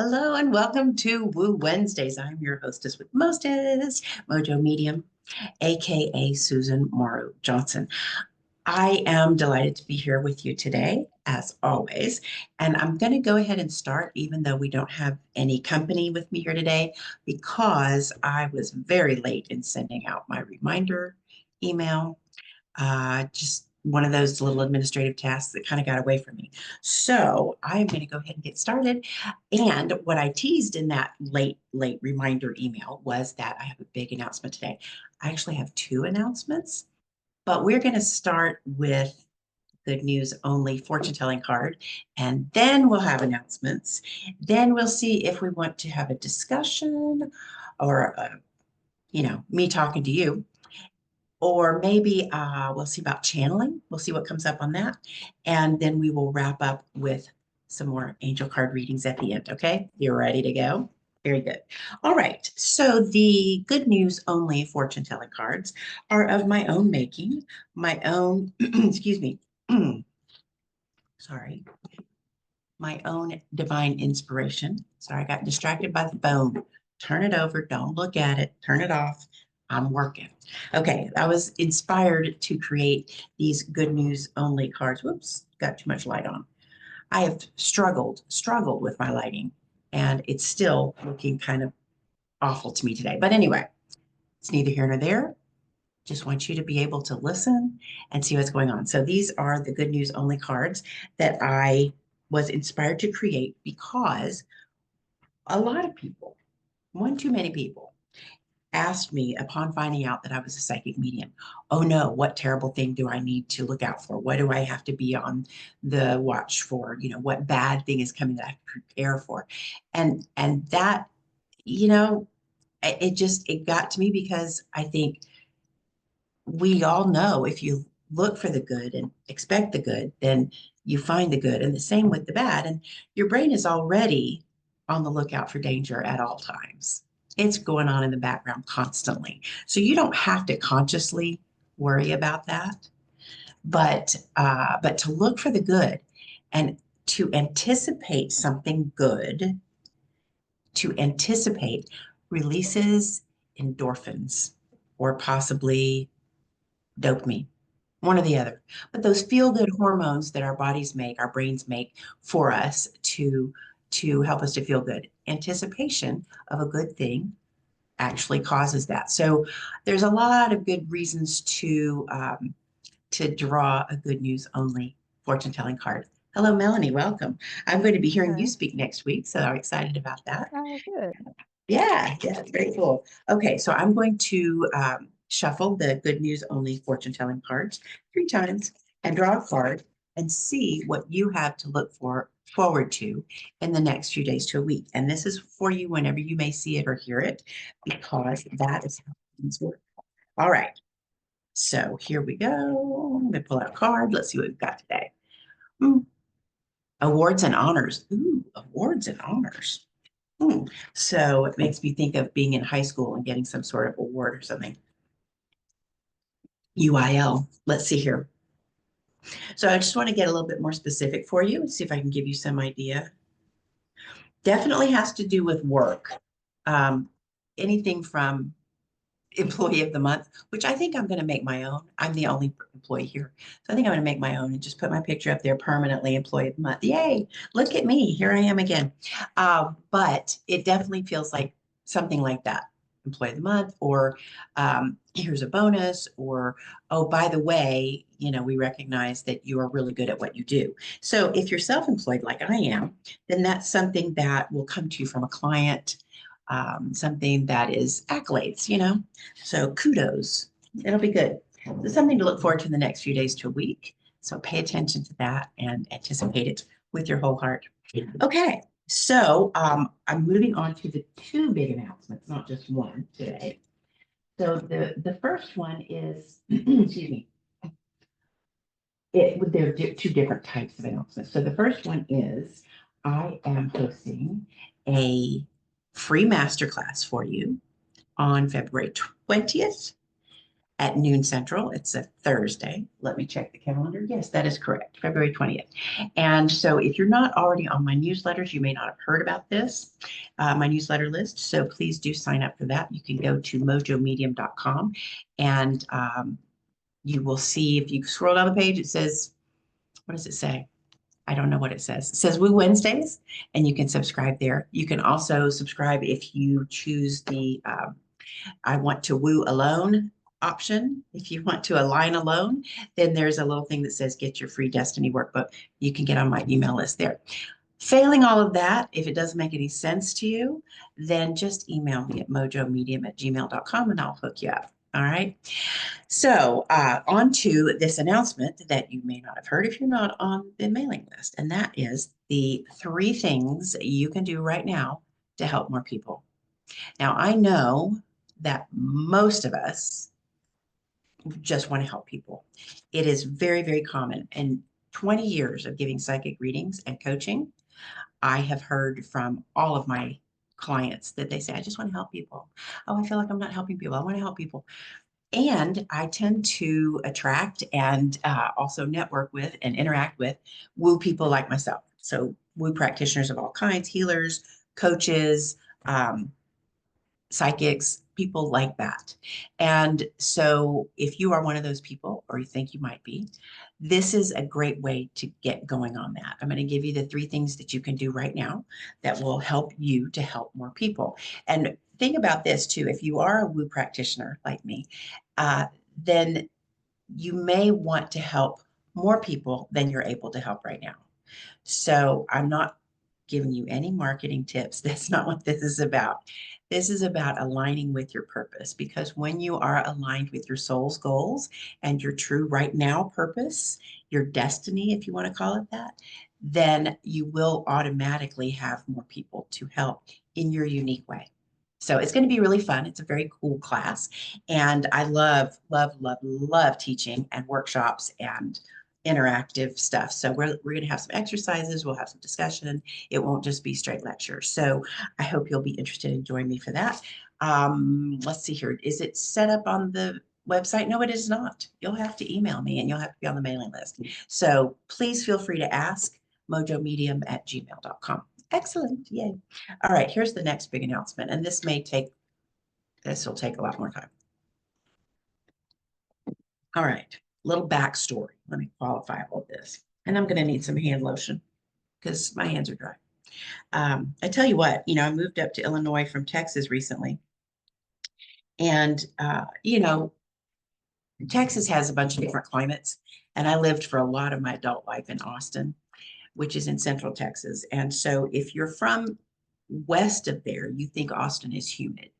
Hello and welcome to Woo Wednesdays. I'm your hostess with mostest, MoJo Medium, aka Susan Morrow Johnson. I am delighted to be here with you today, as always. And I'm going to go ahead and start, even though we don't have any company with me here today, because I was very late in sending out my reminder email. Just one of those little administrative tasks that kind of got away from me. So I'm going to go ahead and get started. And what I teased in that late reminder email was that I have a big announcement today. I actually have two announcements, but we're going to start with good news only fortune telling card, and then we'll have announcements. Then we'll see if we want to have a discussion or, me talking to you, or maybe we'll see about channeling. We'll see what comes up on that. And then we will wrap up with some more angel card readings at the end. Okay, you're ready to go? Very good. All right. So the good news only fortune telling cards are of my own making, my own, excuse me, sorry, my own divine inspiration. Sorry, I got distracted by the phone. Turn it over. Don't look at it. Turn it off. I'm working. Okay, I was inspired to create these good news only cards. Whoops, got too much light on. I have struggled with my lighting, and it's still looking kind of awful to me today. But anyway, it's neither here nor there. Just want you to be able to listen and see what's going on. So these are the good news only cards that I was inspired to create because a lot of people, one too many people, asked me upon finding out that I was a psychic medium, oh no, what terrible thing do I need to look out for? What do I have to be on the watch for? What bad thing is coming that I have to prepare for? And that, you know, it got to me because I think we all know if you look for the good and expect the good, then you find the good. And the same with the bad. And your brain is already on the lookout for danger at all times. It's going on in the background constantly. So you don't have to consciously worry about that, but to look for the good and to anticipate something good, to anticipate releases endorphins or possibly dopamine, one or the other. But those feel good hormones that our bodies make, our brains make for us to help us to feel good. Anticipation of a good thing actually causes that. So there's a lot of good reasons to draw a good news only fortune telling card. Hello, Melanie. Welcome. I'm going to be hearing you Hi. speak next week, so I'm excited about that. Oh, good. Yeah, very cool. Okay, so I'm going to shuffle the good news only fortune telling cards 3 times and draw a card and see what you have to look forward to in the next few days to a week. And this is for you whenever you may see it or hear it, because that is how things work. All right, so here we go. I'm going to pull out a card. Let's see what we've got today. Hmm. Awards and honors. Ooh, awards and honors. Hmm. So it makes me think of being in high school and getting some sort of award or something. UIL. Let's see here. So I just want to get a little bit more specific for you and see if I can give you some idea. Definitely has to do with work. Um, Anything from employee of the month, which I think I'm going to make my own. I'm the only employee here. So I think I'm going to make my own and just put my picture up there permanently, employee of the month. Yay, look at me. Here I am again. But it definitely feels like something like that. Employee of the month, or here's a bonus, or oh, by the way, we recognize that you are really good at what you do. So if you're self-employed like I am, then that's something that will come to you from a client, something that is accolades. So kudos. It'll be good. So something to look forward to in the next few days to a week. So pay attention to that and anticipate it with your whole heart. Okay. So I'm moving on to the two big announcements, not just one today. So the first one is, excuse me, there are two different types of announcements. So the first one is I am hosting a free masterclass for you on February 20th at noon Central. It's a Thursday. Let me check the calendar. Yes, that is correct, February 20th. And so if you're not already on my newsletters, you may not have heard about this, my newsletter list. So please do sign up for that. You can go to mojomedium.com and you will see, if you scroll down the page, it says, what does it say? I don't know what it says. It says Woo Wednesdays, and you can subscribe there. You can also subscribe if you choose the I want to woo alone option. If you want to align alone, then there's a little thing that says get your free Destiny workbook. You can get on my email list there. Failing all of that, if it doesn't make any sense to you, then just email me at mojomedium@gmail.com and I'll hook you up. All right. So on to this announcement that you may not have heard if you're not on the mailing list, and that is the 3 things you can do right now to help more people. Now, I know that most of us just want to help people. It is very, very common. In 20 years of giving psychic readings and coaching, I have heard from all of my clients that they say, I just want to help people. Oh, I feel like I'm not helping people. I want to help people. And I tend to attract and also network with and interact with woo people like myself. So woo practitioners of all kinds, healers, coaches, psychics, people like that. And so if you are one of those people, or you think you might be, this is a great way to get going on that. I'm going to give you the 3 things that you can do right now that will help you to help more people. And think about this too. If you are a woo practitioner like me, then you may want to help more people than you're able to help right now. So I'm not giving you any marketing tips. That's not what this is about. This is about aligning with your purpose, because when you are aligned with your soul's goals and your true right now purpose, your destiny, if you want to call it that, then you will automatically have more people to help in your unique way. So it's going to be really fun. It's a very cool class. And I love, love, love, love teaching and workshops and interactive stuff. So we're going to have some exercises. We'll have some discussion. It won't just be straight lecture. So I hope you'll be interested in joining me for that. Let's see here. Is it set up on the website? No, it is not. You'll have to email me and you'll have to be on the mailing list. So please feel free to ask mojomedium@gmail.com. Excellent. Yay. All right. Here's the next big announcement. And this will take a lot more time. All right. Little backstory. Let me qualify all of this. And I'm going to need some hand lotion because my hands are dry. I tell you what, I moved up to Illinois from Texas recently. And, Texas has a bunch of different climates. And I lived for a lot of my adult life in Austin, which is in central Texas. And so if you're from west of there, you think Austin is humid.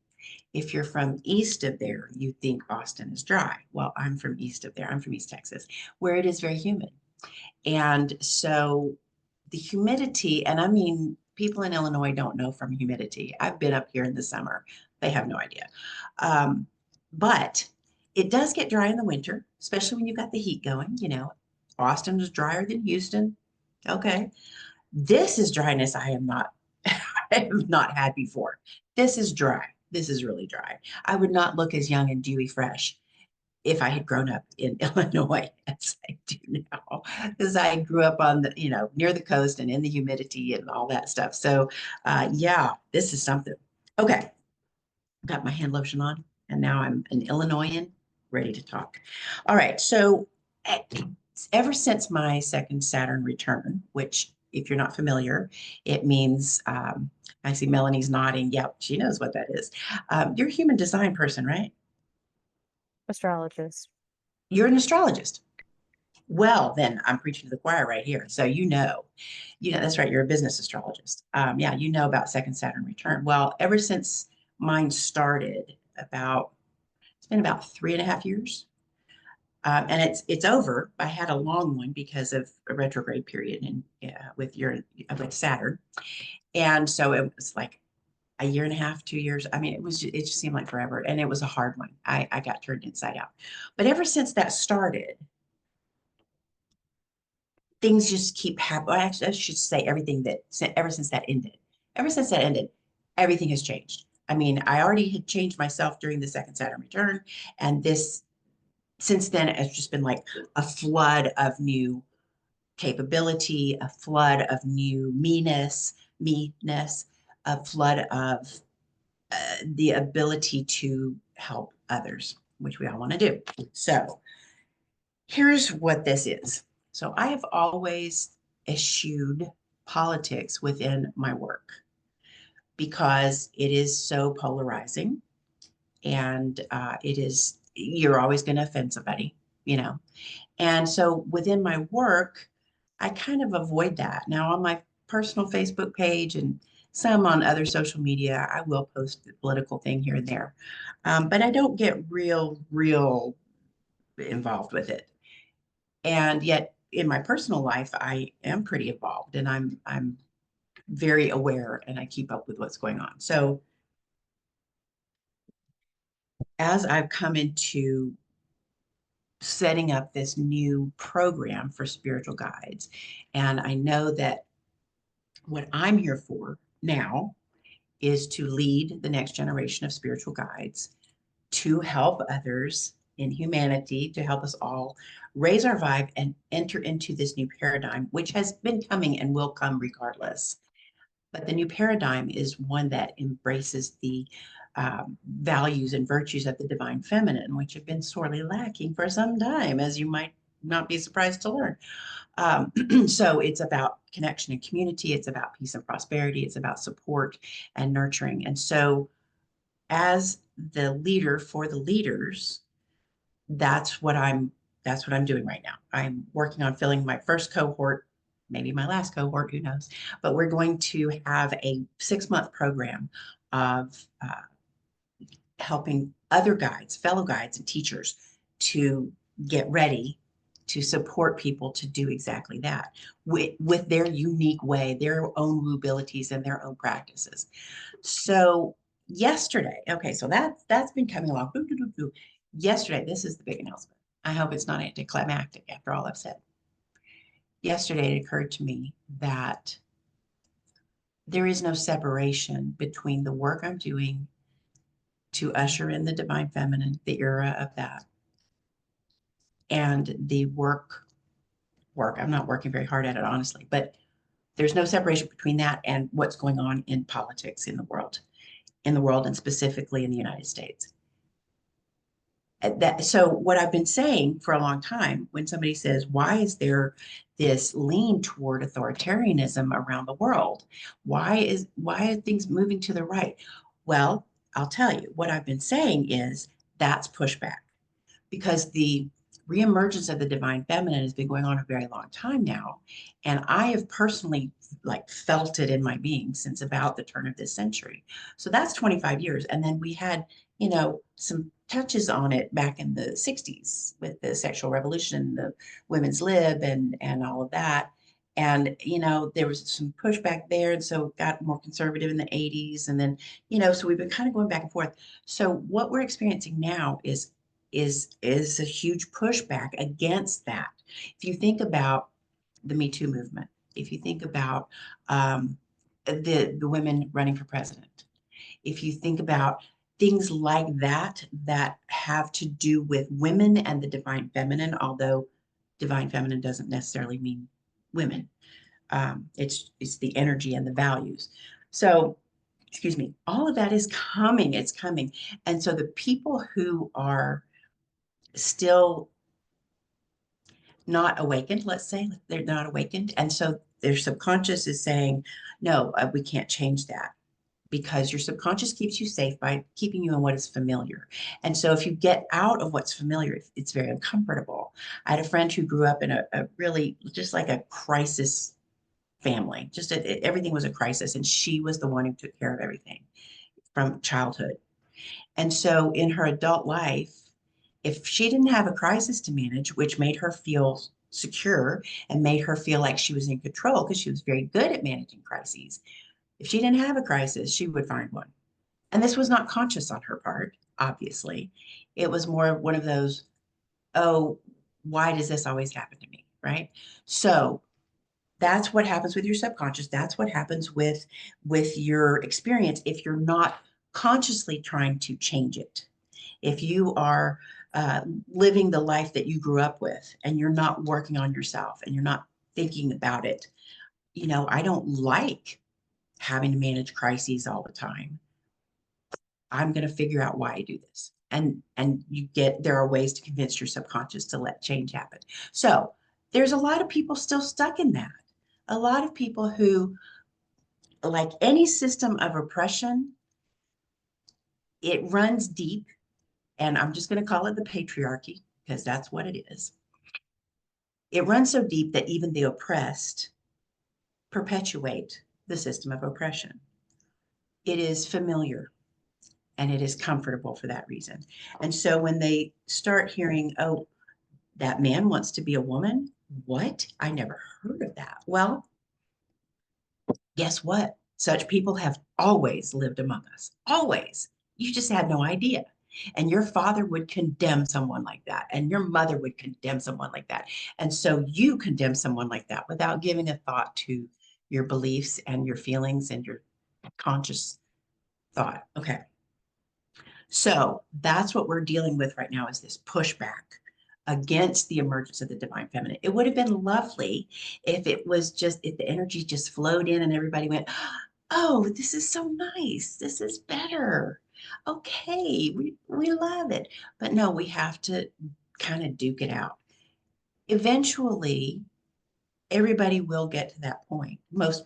If you're from east of there, you think Austin is dry. Well, I'm from east of there. I'm from East Texas, where it is very humid. And so the humidity, and I mean, people in Illinois don't know from humidity. I've been up here in the summer. They have no idea. But it does get dry in the winter, especially when you've got the heat going. Austin is drier than Houston. Okay. This is dryness I have not had before. This is dry. This is really dry. I would not look as young and dewy fresh if I had grown up in Illinois as I do now, because I grew up on the, near the coast and in the humidity and all that stuff. So yeah, this is something. Okay. Got my hand lotion on and now I'm an Illinoisan ready to talk. All right. So ever since my second Saturn return, which if you're not familiar, it means, I see Melanie's nodding. Yep, she knows what that is. You're a human design person, right? Astrologist. You're an astrologist. Well, then I'm preaching to the choir right here. So that's right. You're a business astrologist. Yeah, you know about second Saturn return. Well, ever since mine started it's been about 3.5 years. And it's over. I had a long one because of a retrograde period and with Saturn. And so it was like a 1.5 years, 2 years. I mean, it just seemed like forever. And it was a hard one. I got turned inside out. But ever since that started, things just keep happening. Actually, I should say ever since that ended, everything has changed. I mean, I already had changed myself during the second Saturn return, and this since then, it's just been like a flood of new capability, a flood of new meanness, a flood of the ability to help others, which we all want to do. So here's what this is. So I have always eschewed politics within my work because it is so polarizing, and you're always going to offend somebody, you know. And so within my work, I kind of avoid that. Now, on my personal Facebook page and some on other social media, I will post the political thing here and there. But I don't get real involved with it. And yet, in my personal life, I am pretty involved, and I'm very aware, and I keep up with what's going on. So as I've come into setting up this new program for spiritual guides, and I know that what I'm here for now is to lead the next generation of spiritual guides, to help others in humanity, to help us all raise our vibe and enter into this new paradigm, which has been coming and will come regardless. But the new paradigm is one that embraces the values and virtues of the divine feminine, which have been sorely lacking for some time, as you might not be surprised to learn. So it's about connection and community. It's about peace and prosperity. It's about support and nurturing. And so, as the leader for the leaders, that's what I'm that's what I'm doing right now. I'm working on filling my first cohort, maybe my last cohort, who knows? But we're going to have a 6-month program of helping other guides, fellow guides and teachers to get ready to support people to do exactly that with their unique way, their own abilities and their own practices. So yesterday, okay, so that's been coming along. Yesterday, this is the big announcement. I hope it's not anticlimactic after all I've said. Yesterday, it occurred to me that there is no separation between the work I'm doing to usher in the divine feminine, the era of that, and the work. I'm not working very hard at it, honestly, but there's no separation between that and what's going on in politics in the world and specifically in the United States. So what I've been saying for a long time, when somebody says, why is there this lean toward authoritarianism around the world? Why are things moving to the right? Well, I'll tell you, what I've been saying is that's pushback, because the reemergence of the divine feminine has been going on a very long time now. And I have personally like felt it in my being since about the turn of this century. So that's 25 years. And then we had, some touches on it back in the 60s with the sexual revolution, the women's lib and all of that. And, there was some pushback there. And so it got more conservative in the 80s. And then, so we've been kind of going back and forth. So what we're experiencing now is a huge pushback against that. If you think about the Me Too movement, if you think about the women running for president, if you think about things like that that have to do with women and the divine feminine, although divine feminine doesn't necessarily mean women. It's the energy and the values. So, excuse me, all of that is coming. It's coming. And so the people who are still not awakened, let's say they're not awakened. And so their subconscious is saying, no, we can't change that, because your subconscious keeps you safe by keeping you in what is familiar. And so if you get out of what's familiar, it's very uncomfortable. I had a friend who grew up in a really just like a crisis family, everything was a crisis. And she was the one who took care of everything from childhood. And so in her adult life, if she didn't have a crisis to manage, which made her feel secure and made her feel like she was in control because she was very good at managing crises, if she didn't have a crisis, she would find one. And this was not conscious on her part, obviously. It was more one of those, oh, why does this always happen to me? Right. So that's what happens with your subconscious. That's what happens with your experience if you're not consciously trying to change it. If you are living the life that you grew up with, and you're not working on yourself and you're not thinking about it. I don't like having to manage crises all the time. I'm going to figure out why I do this. And there are ways to convince your subconscious to let change happen. So there's a lot of people still stuck in that. A lot of people who, like any system of oppression, it runs deep. And I'm just going to call it the patriarchy because that's what it is. It runs so deep that even the oppressed perpetuate the system of oppression. It is familiar and it is comfortable for that reason. And so when they start hearing, oh, that man wants to be a woman, what? I never heard of that. Well, guess what? Such people have always lived among us, always. You just had no idea. And your father would condemn someone like that, and your mother would condemn someone like that. And so you condemn someone like that without giving a thought to your beliefs and your feelings and your conscious thought. Okay. So that's what we're dealing with right now, is this pushback against the emergence of the divine feminine. It would have been lovely if if the energy just flowed in and everybody went, oh, this is so nice. This is better. Okay, we love it. But no, we have to kind of duke it out. Eventually, everybody will get to that point. Most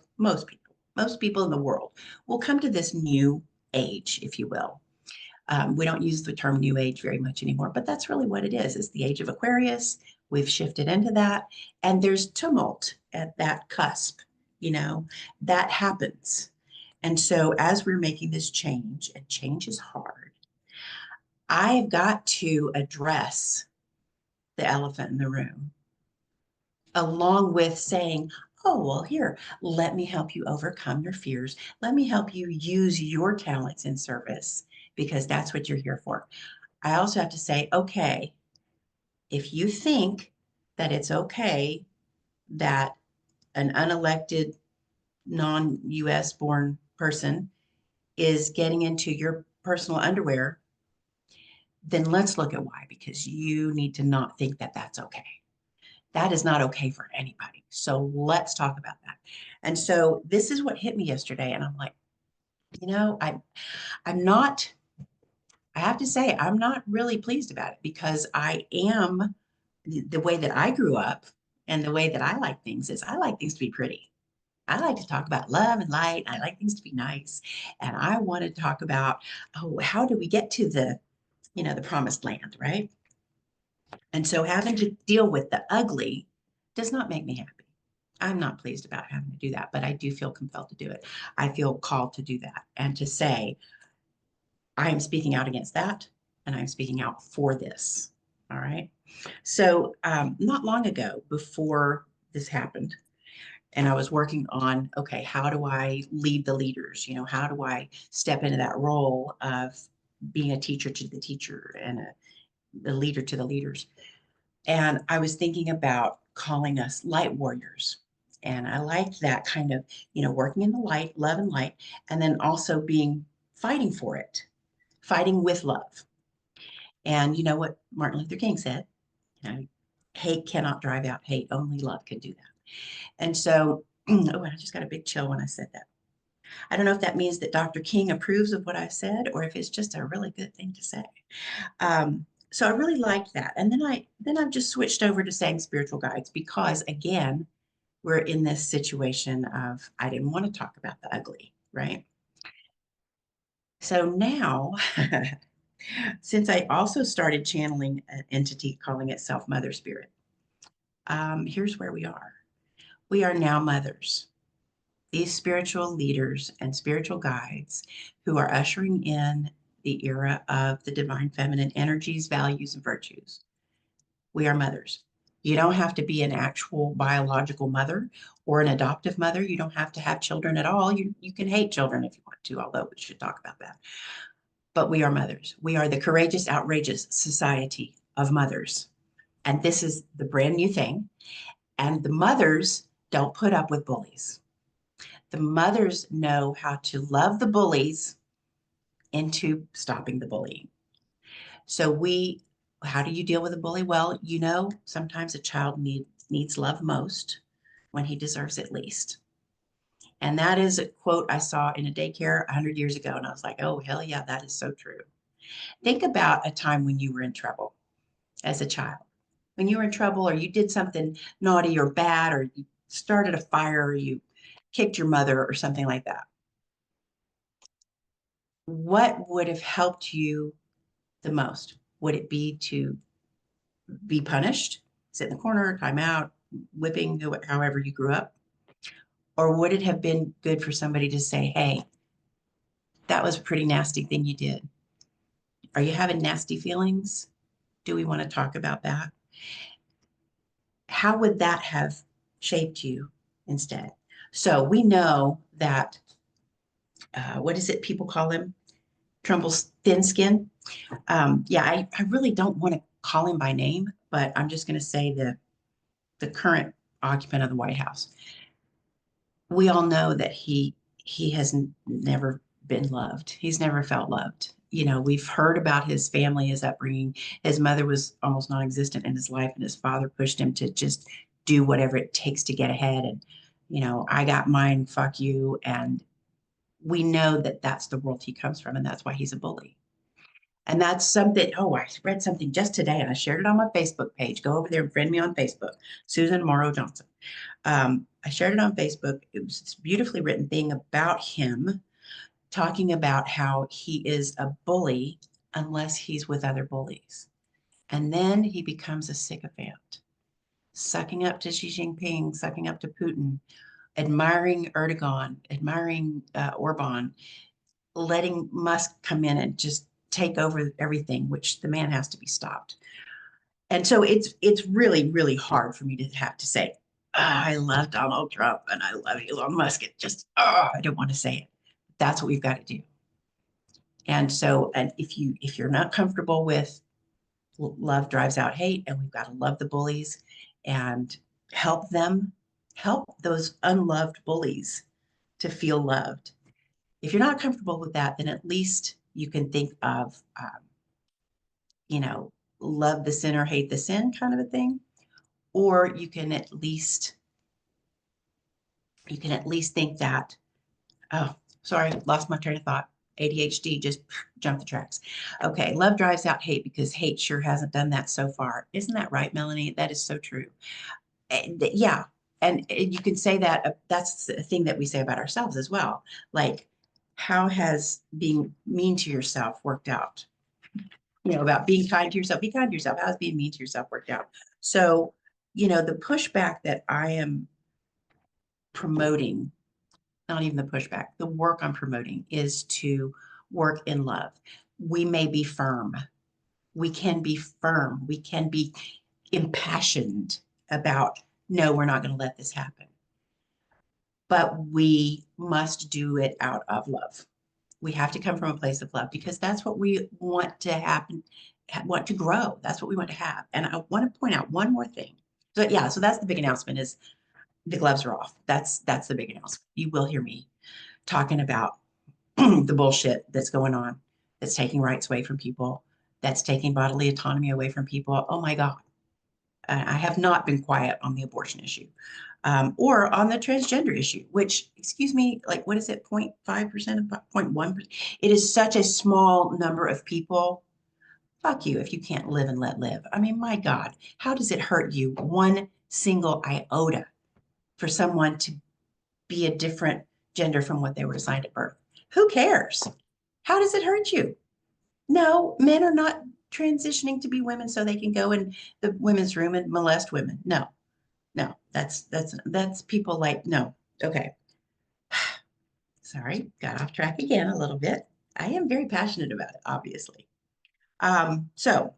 people in the world will come to this new age, if you will. We don't use the term new age very much anymore, but that's really what it is. It's the age of Aquarius. We've shifted into that. And there's tumult at that cusp, that happens. And so as we're making this change, and change is hard, I've got to address the elephant in the room, along with saying, oh, well, here, let me help you overcome your fears. Let me help you use your talents in service, because that's what you're here for. I also have to say, okay, if you think that it's okay that an unelected, non-US born person is getting into your personal underwear, then let's look at why, because you need to not think that that's okay. That is not okay for anybody. So let's talk about that. And so this is what hit me yesterday. And I'm like, I'm not, I have to say, I'm not really pleased about it, because I am the way that I grew up and the way that I like things is I like things to be pretty. I like to talk about love and light. I like things to be nice. And I want to talk about, oh, how do we get to the promised land, right? And so having to deal with the ugly does not make me happy. I'm not pleased about having to do that, but I do feel compelled to do it. I feel called to do that and to say, I am speaking out against that, and I'm speaking out for this. All right. So not long ago, before this happened, and I was working on, okay, how do I lead the leaders? How do I step into that role of being a teacher to the teacher and a leader to the leaders? And I was thinking about calling us light warriors. And I liked that kind of, working in the light, love and light, and then also fighting for it, fighting with love. And you know what Martin Luther King said? Hate cannot drive out hate. Only love can do that. And so, oh, I just got a big chill when I said that. I don't know if that means that Dr. King approves of what I said, or if it's just a really good thing to say. So I really liked that. And then I've just switched over to saying spiritual guides, because again, we're in this situation of, I didn't want to talk about the ugly, right? So now, since I also started channeling an entity calling itself Mother Spirit, here's where we are. We are now mothers, these spiritual leaders and spiritual guides who are ushering in the era of the divine feminine energies, values, and virtues. We are mothers. You don't have to be an actual biological mother or an adoptive mother. You don't have to have children at all. You can hate children if you want to, although we should talk about that. But we are mothers. We are the courageous, outrageous society of mothers. And this is the brand new thing. And the mothers don't put up with bullies. The mothers know how to love the bullies into stopping the bullying. So we How do you deal with a bully? Well, you know, sometimes a child needs love most when he deserves it least. And that is a quote I saw in a daycare 100 years ago. And I was like, oh, hell yeah, that is so true. Think about a time when you were in trouble as a child. When you were in trouble or you did something naughty or bad, or you started a fire, or you kicked your mother or something like that. What would have helped you the most? Would it be to be punished, sit in the corner, time out, whipping, however you grew up? Or would it have been good for somebody to say, hey, that was a pretty nasty thing you did? Are you having nasty feelings? Do we want to talk about that? How would that have shaped you instead? So we know that, what is it people call him? Trumbull's thin skin. Yeah, I really don't want to call him by name, but I'm just going to say the current occupant of the White House. We all know that he has never been loved. He's never felt loved. You know, we've heard about his family, his upbringing. His mother was almost non-existent in his life, and his father pushed him to just do whatever it takes to get ahead. And, you know, I got mine, fuck you. And we know that that's the world he comes from, and that's why he's a bully. And that's something, oh, I read something just today and I shared it on my Facebook page. Go over there and friend me on Facebook, Susan Morrow Johnson. I shared it on Facebook. It was this beautifully written thing about him, talking about how he is a bully unless he's with other bullies. And then he becomes a sycophant, sucking up to Xi Jinping, sucking up to Putin, admiring Erdogan, admiring Orban, letting Musk come in and just take over everything, which the man has to be stopped. And so it's really, really hard for me to have to say, oh, I love Donald Trump and I love Elon Musk. It just, oh, I don't want to say it. That's what we've got to do. And so, and if you're not comfortable with love drives out hate, and we've got to love the bullies and help them, help those unloved bullies to feel loved. If you're not comfortable with that, then at least you can think of, you know, love the sinner, hate the sin kind of a thing. Or you can at least think that, oh, sorry, lost my train of thought. ADHD just jumped the tracks. Okay, love drives out hate because hate sure hasn't done that so far. Isn't that right, Melanie? That is so true. And, yeah, and you can say that that's a thing that we say about ourselves as well. Like, how has being mean to yourself worked out? You know, about being kind to yourself. Be kind to yourself. How's being mean to yourself worked out? So, you know, the pushback that I am promoting, not even the pushback, the work I'm promoting is to work in love. We may be firm. We can be firm. We can be impassioned about, no, we're not going to let this happen. But we must do it out of love. We have to come from a place of love because that's what we want to happen, want to grow. That's what we want to have. And I want to point out one more thing. So yeah, so that's the big announcement is the gloves are off. That's the big announcement. You will hear me talking about the bullshit that's going on, that's taking rights away from people, that's taking bodily autonomy away from people. Oh my God. I have not been quiet on the abortion issue, or on the transgender issue, which, excuse me, like what is it, 0.5%, 0.1%? It is such a small number of people. Fuck you if you can't live and let live. I mean, my God, how does it hurt you one single iota for someone to be a different gender from what they were assigned at birth? Who cares? How does it hurt you? No, men are not transitioning to be women so they can go in the women's room and molest women. No, no, that's people like, no. Okay. Sorry, got off track again a little bit. I am very passionate about it, obviously. So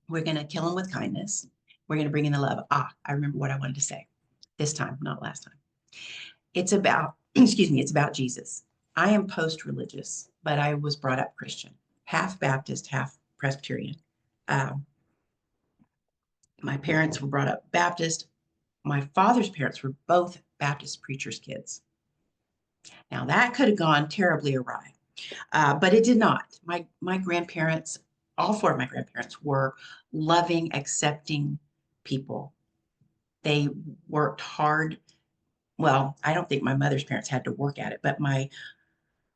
we're going to kill them with kindness. We're going to bring in the love. Ah, I remember what I wanted to say this time, not last time. It's about, excuse me, it's about Jesus. I am post-religious, but I was brought up Christian, half Baptist, half Presbyterian. My parents were brought up Baptist. My father's parents were both Baptist preachers' kids. Now that could have gone terribly awry, but it did not. My grandparents all four of my grandparents were loving, accepting people. They worked hard. Well, I don't think my mother's parents had to work at it, but my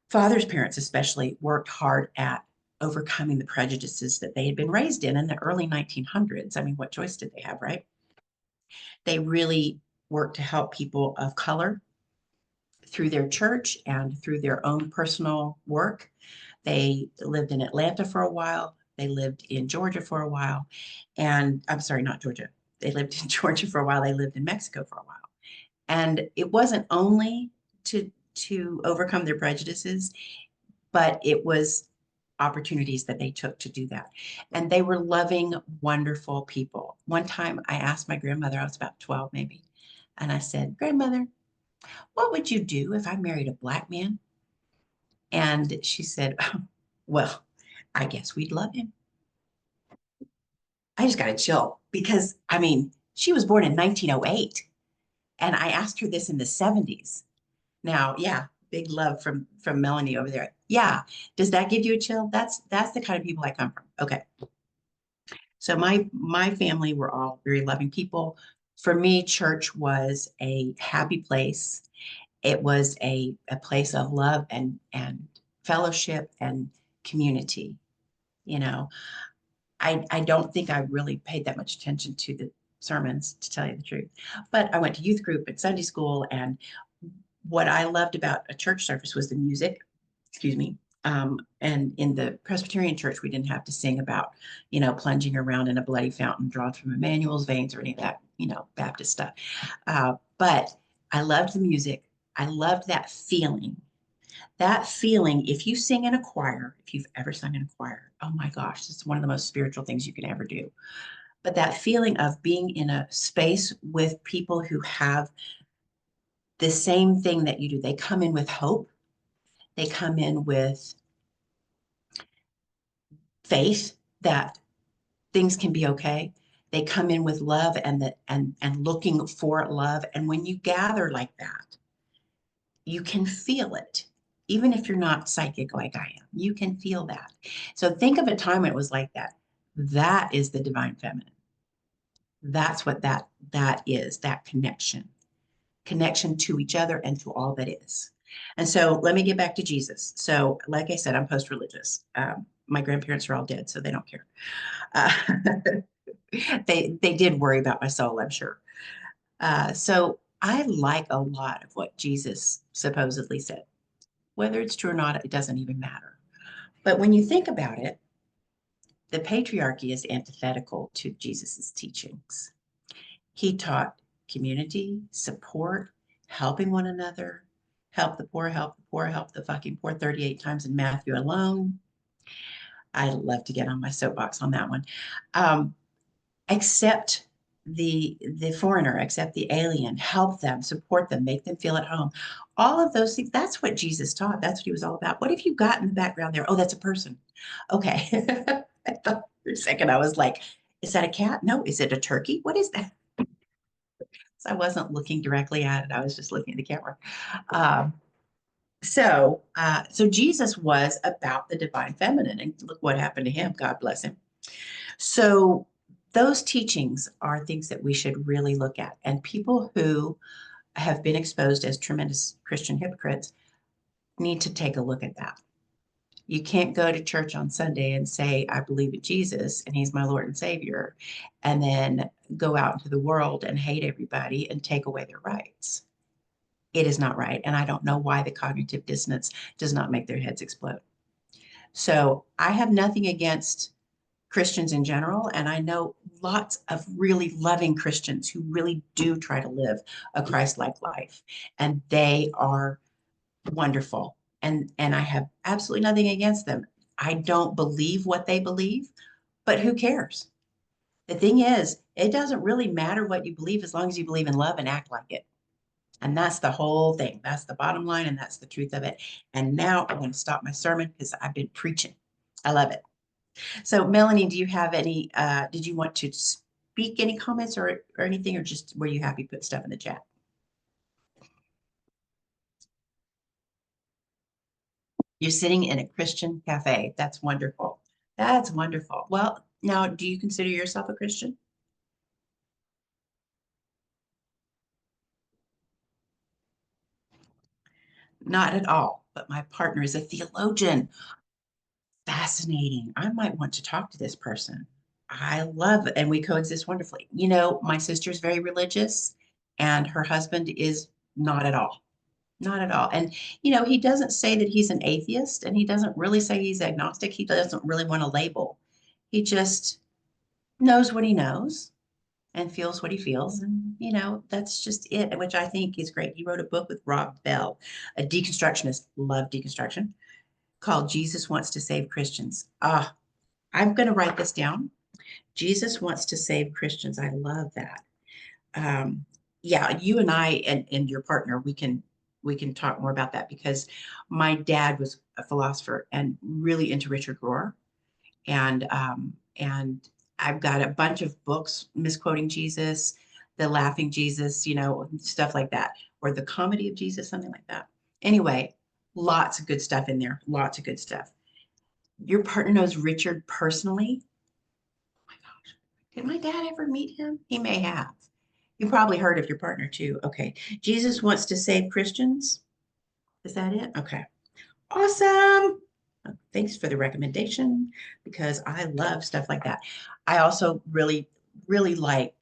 father's parents especially worked hard at overcoming the prejudices that they had been raised in the early 1900s. I mean, what choice did they have, right? They really worked to help people of color through their church and through their own personal work. They lived in Atlanta for a while. They lived in Georgia for a while. And I'm sorry, not Georgia. They lived in Georgia for a while. They lived in Mexico for a while. And it wasn't only to overcome their prejudices, but it was opportunities that they took to do that. And they were loving, wonderful people. One time I asked my grandmother, I was about 12 maybe, and I said, Grandmother, what would you do if I married a black man? And she said, well, I guess we'd love him. I just got to chill because, I mean, she was born in 1908 and I asked her this in the 70s. Now, yeah, big love from Melanie over there. Yeah, does that give you a chill? That's the kind of people I come from. Okay. So my family were all very loving people. For me, church was a happy place. It was a place of love and fellowship and community. You know, I don't think I really paid that much attention to the sermons, to tell you the truth. But I went to youth group at Sunday school, and what I loved about a church service was the music. Excuse me. And in the Presbyterian church, we didn't have to sing about, plunging around in a bloody fountain drawn from Emmanuel's veins or any of that, Baptist stuff. But I loved the music. I loved that feeling. That feeling, if you sing in a choir, if you've ever sung in a choir, oh my gosh, it's one of the most spiritual things you can ever do. But that feeling of being in a space with people who have the same thing that you do, they come in with hope, they come in with faith that things can be okay. They come in with love and looking for love. And when you gather like that, you can feel it. Even if you're not psychic like I am, you can feel that. So think of a time when it was like that. That is the divine feminine. That's what that is, that connection to each other and to all that is. And so let me get back to Jesus. So like I said, I'm post-religious. My grandparents are all dead, so they don't care. Uh, they did worry about my soul, I'm sure. So I like a lot of what Jesus supposedly said. Whether it's true or not, it doesn't even matter. But when you think about it, the patriarchy is antithetical to Jesus's teachings. He taught community, support, helping one another, help the poor, help the fucking poor 38 times in Matthew alone. I love to get on my soapbox on that one. Accept the foreigner, accept the alien, help them, support them, make them feel at home. All of those things, that's what Jesus taught. That's what he was all about. What have you got in the background there? Oh, that's a person. Okay. I thought for a second, I was like, is that a cat? No, is it a turkey? What is that? So I wasn't looking directly at it. I was just looking at the camera. Um, so Jesus was about the divine feminine, and look what happened to him. God bless him. So those teachings are things that we should really look at. And people who have been exposed as tremendous Christian hypocrites need to take a look at that. You can't go to church on Sunday and say, I believe in Jesus and he's my Lord and Savior, and then go out into the world and hate everybody and take away their rights. It is not right. And I don't know why the cognitive dissonance does not make their heads explode. So I have nothing against Christians in general. And I know lots of really loving Christians who really do try to live a Christ-like life. And they are wonderful. And I have absolutely nothing against them. I don't believe what they believe, but who cares? The thing is, it doesn't really matter what you believe as long as you believe in love and act like it. And that's the whole thing. That's the bottom line, and that's the truth of it. And now I'm going to stop my sermon because I've been preaching. I love it. So, Melanie, do you have any, did you want to speak any comments or anything, or just were you happy to put stuff in the chat? You're sitting in a Christian cafe. That's wonderful. That's wonderful. Well, now, do you consider yourself a Christian? Not at all, but my partner is a theologian. Fascinating. I might want to talk to this person. I love it, and we coexist wonderfully. My sister's very religious, and her husband is not at all. Not at all. And, he doesn't say that he's an atheist, and he doesn't really say he's agnostic. He doesn't really want to label. He just knows what he knows and feels what he feels. And, that's just it, which I think is great. He wrote a book with Rob Bell, a deconstructionist, love deconstruction, called Jesus Wants to Save Christians. I'm going to write this down. Jesus Wants to Save Christians. I love that. Um, yeah, you and I and your partner, we can talk more about that because my dad was a philosopher and really into Richard Rohr. And I've got a bunch of books misquoting Jesus, the laughing Jesus, stuff like that, or the comedy of Jesus, something like that. Anyway, lots of good stuff in there, lots of good stuff. Your partner knows Richard personally. Oh my gosh. Did my dad ever meet him? He may have. You probably heard of your partner too. Okay. Jesus Wants to Save Christians. Is that it? Okay. Awesome. Thanks for the recommendation because I love stuff like that. I also really, really like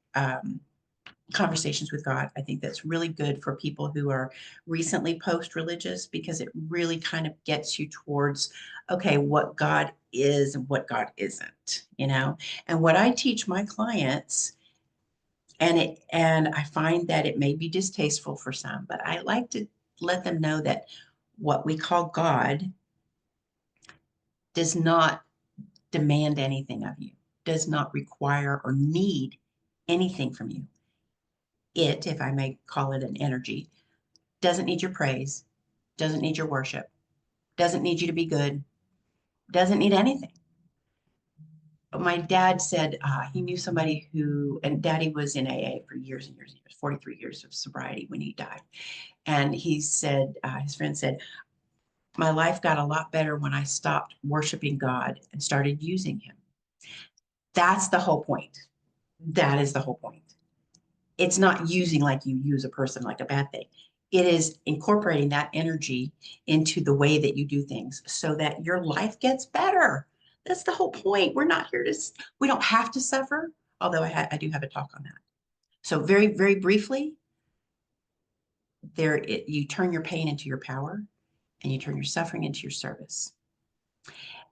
conversations with God. I think that's really good for people who are recently post-religious because it really kind of gets you towards, okay, what God is and what God isn't. And what I teach my clients, and I find that it may be distasteful for some, but I like to let them know that what we call God does not demand anything of you, does not require or need anything from you. It, if I may call it an energy, doesn't need your praise, doesn't need your worship, doesn't need you to be good, doesn't need anything. But my dad said he knew somebody and daddy was in AA for years and years and years, 43 years of sobriety when he died. And he said, his friend said, my life got a lot better when I stopped worshiping God and started using him. That's the whole point. That is the whole point. It's not using like you use a person like a bad thing. It is incorporating that energy into the way that you do things so that your life gets better. That's the whole point. We're not here to, we don't have to suffer, although I do have a talk on that. So very, very briefly, you turn your pain into your power and you turn your suffering into your service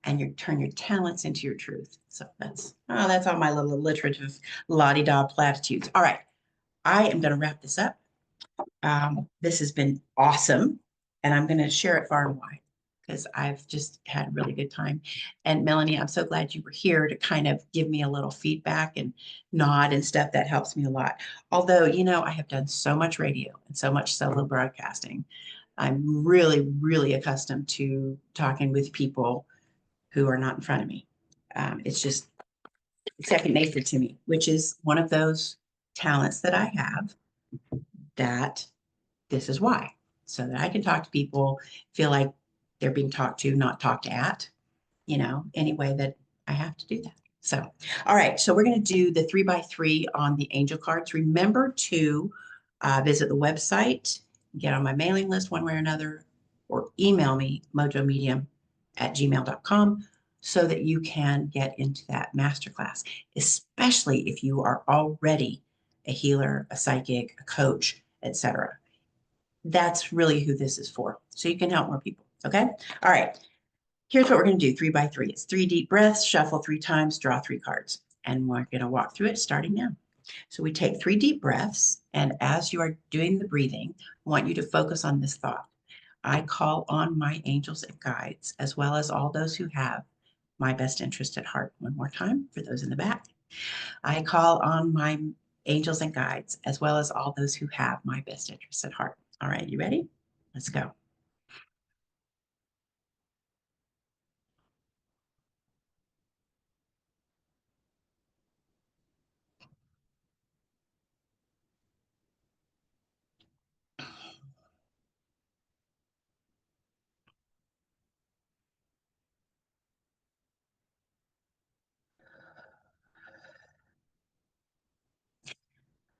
and you turn your talents into your truth. So that's all my little alliterative la-di-da platitudes. All right. I am going to wrap this up. This has been awesome, and I'm going to share it far and wide because I've just had a really good time. And Melanie, I'm so glad you were here to kind of give me a little feedback and nod and stuff. That helps me a lot. Although, I have done so much radio and so much solo broadcasting. I'm really, really accustomed to talking with people who are not in front of me. It's just second nature to me, which is one of those talents that I have that this is why, so that I can talk to people, feel like they're being talked to, not talked at, any way that I have to do that. So, all right. So we're going to do the 3x3 on the angel cards. Remember to visit the website, get on my mailing list one way or another, or email me, mojomedium@gmail.com, so that you can get into that masterclass, especially if you are already a healer, a psychic, a coach, etc. That's really who this is for. So you can help more people. Okay. All right. Here's what we're going to do 3x3. It's 3 deep breaths, shuffle 3 times, draw 3 cards. And we're going to walk through it starting now. So we take 3 deep breaths. And as you are doing the breathing, I want you to focus on this thought. I call on my angels and guides, as well as all those who have my best interest at heart. One more time for those in the back. I call on my angels and guides, as well as all those who have my best interests at heart. All right, you ready? Let's go.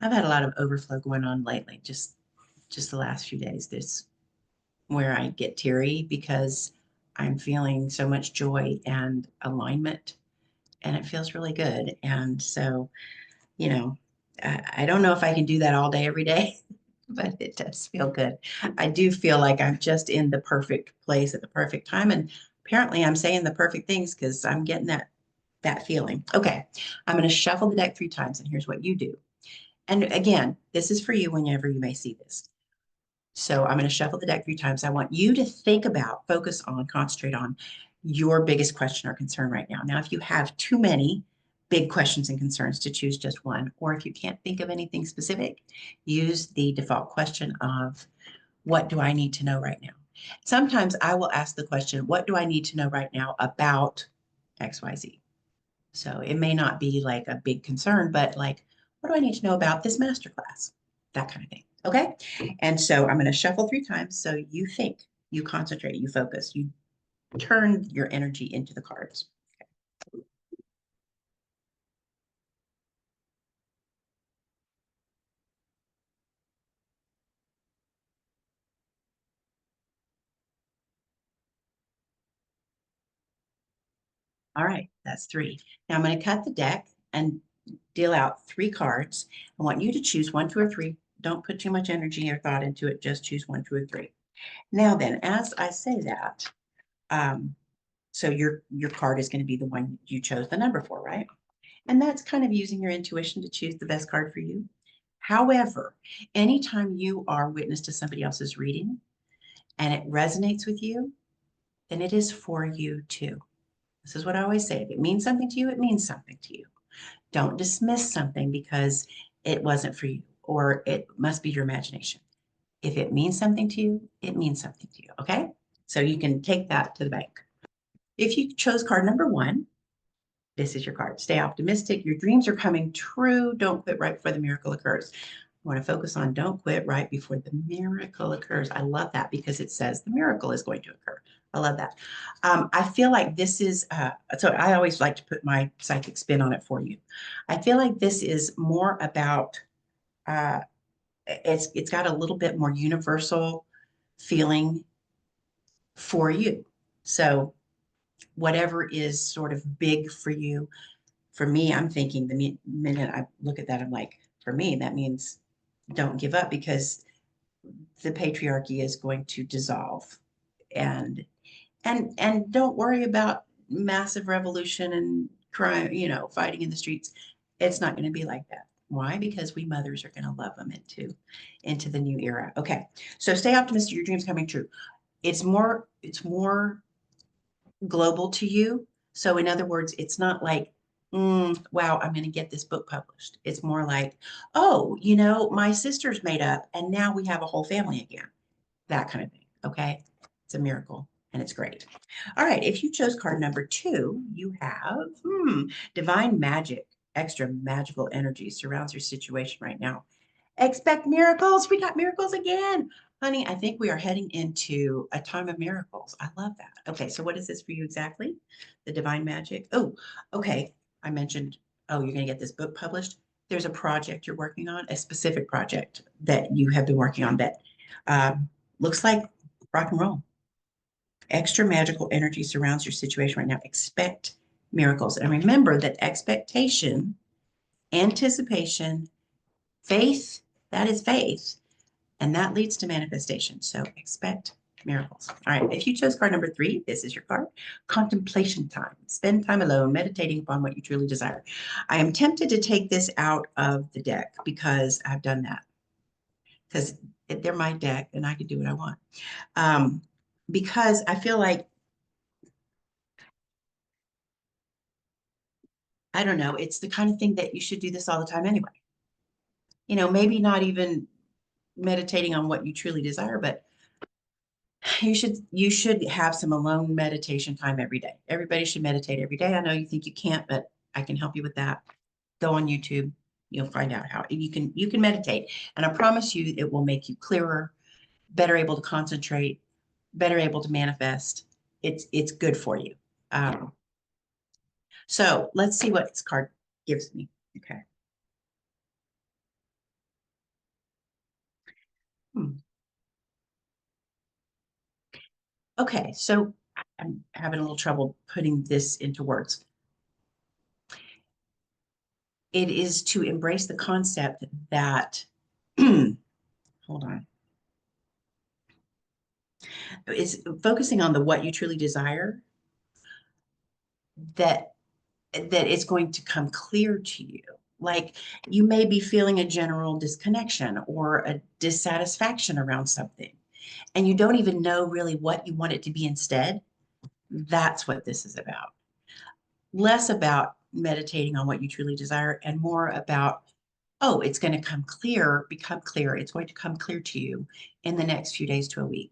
I've had a lot of overflow going on lately, just the last few days. This where I get teary because I'm feeling so much joy and alignment, and it feels really good. And so, you know, I don't know if I can do that all day, every day, but it does feel good. I do feel like I'm just in the perfect place at the perfect time. And apparently I'm saying the perfect things because I'm getting that feeling. Okay, I'm going to shuffle the deck 3 times, and here's what you do. And again, this is for you whenever you may see this. So I'm going to shuffle the deck 3 times. I want you to think about, focus on, concentrate on your biggest question or concern right now. Now, if you have too many big questions and concerns, to choose just one, or if you can't think of anything specific, use the default question of, what do I need to know right now? Sometimes I will ask the question, what do I need to know right now about XYZ? So it may not be like a big concern, but like, what do I need to know about this masterclass? That kind of thing. Okay. And so I'm going to shuffle 3 times. So you think, you concentrate, you focus, you turn your energy into the cards. All right. That's 3. Now I'm going to cut the deck and deal out 3 cards. I want you to choose 1, 2, or 3. Don't put too much energy or thought into it. Just choose 1, 2, or 3. Now then, as I say that, um, so your card is going to be the one you chose the number for, right? And that's kind of using your intuition to choose the best card for you. However, anytime you are witness to somebody else's reading and it resonates with you, then it is for you too. This is what I always say. If it means something to you, it means something to you. Don't dismiss something because it wasn't for you or it must be your imagination. If it means something to you, it means something to you. Okay. So you can take that to the bank. If you chose card number 1, this is your card. Stay optimistic. Your dreams are coming true. Don't quit right before the miracle occurs. I want to focus on don't quit right before the miracle occurs. I love that because it says the miracle is going to occur. I love that. I feel like this is, so I always like to put my psychic spin on it for you. I feel like this is more about, uh, it's got a little bit more universal feeling for you. So whatever is sort of big for you, for me, I'm thinking the minute I look at that, I'm like, for me, that means don't give up because the patriarchy is going to dissolve. And and don't worry about massive revolution and crime, fighting in the streets. It's not going to be like that. Why? Because we mothers are going to love them into the new era. Okay. So stay optimistic, your dreams coming true. It's more global to you. So, in other words, it's not like, wow, I'm going to get this book published. It's more like, oh, my sister's made up and now we have a whole family again. That kind of thing. Okay. It's a miracle and it's great. All right. If you chose card number 2, you have divine magic, extra magical energy surrounds your situation right now. Expect miracles. We got miracles again. Honey, I think we are heading into a time of miracles. I love that. Okay, so what is this for you exactly? The divine magic. Oh, okay. I mentioned, oh, you're going to get this book published. There's a project you're working on, a specific project that you have been working on that looks like rock and roll. Extra magical energy surrounds your situation right now. Expect miracles. And remember that expectation, anticipation, faith, that is faith. And that leads to manifestation. So expect miracles. All right. If you chose card number 3, this is your card. Contemplation time. Spend time alone, meditating upon what you truly desire. I am tempted to take this out of the deck because I've done that. Because they're my deck and I can do what I want. Because I feel like, I don't know, it's the kind of thing that you should do this all the time anyway. Maybe not even meditating on what you truly desire, but you should have some alone meditation time every day. Everybody should meditate every day. I know you think you can't, but I can help you with that. Go on YouTube. You'll find out how you can meditate. And I promise you it will make you clearer, better able to concentrate, better able to manifest. It's good for you. Um, so let's see what this card gives me. Okay. Hmm. Okay, so I'm having a little trouble putting this into words. It is to embrace the concept that, hold on, is focusing on the what you truly desire, that it's going to come clear to you. Like you may be feeling a general disconnection or a dissatisfaction around something, and you don't even know really what you want it to be instead. That's what this is about. Less about meditating on what you truly desire and more about, oh, it's going to become clear. It's going to come clear to you in the next few days to a week,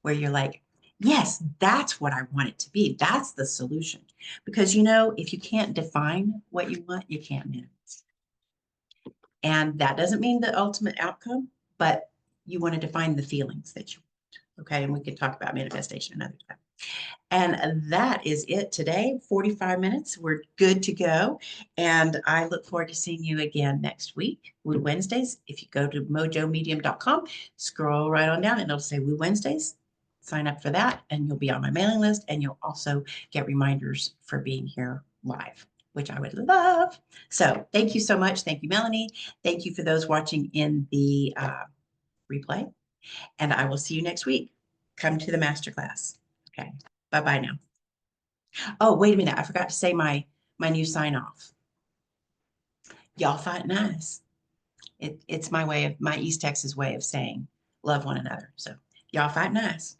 where you're like, yes, that's what I want it to be. That's the solution. Because, if you can't define what you want, you can't manifest. And that doesn't mean the ultimate outcome, but you want to define the feelings that you want. Okay. And we can talk about manifestation another time. And that is it today. 45 minutes. We're good to go. And I look forward to seeing you again next week, Woo Wednesdays. If you go to mojomedium.com, scroll right on down and it'll say Woo Wednesdays. Sign up for that and you'll be on my mailing list. And you'll also get reminders for being here live, which I would love. So thank you so much. Thank you, Melanie. Thank you for those watching in the replay. And I will see you next week. Come to the masterclass. Okay. Bye-bye now. Oh, wait a minute. I forgot to say my new sign off. Y'all fight nice. It's my East Texas way of saying love one another. So y'all fight nice.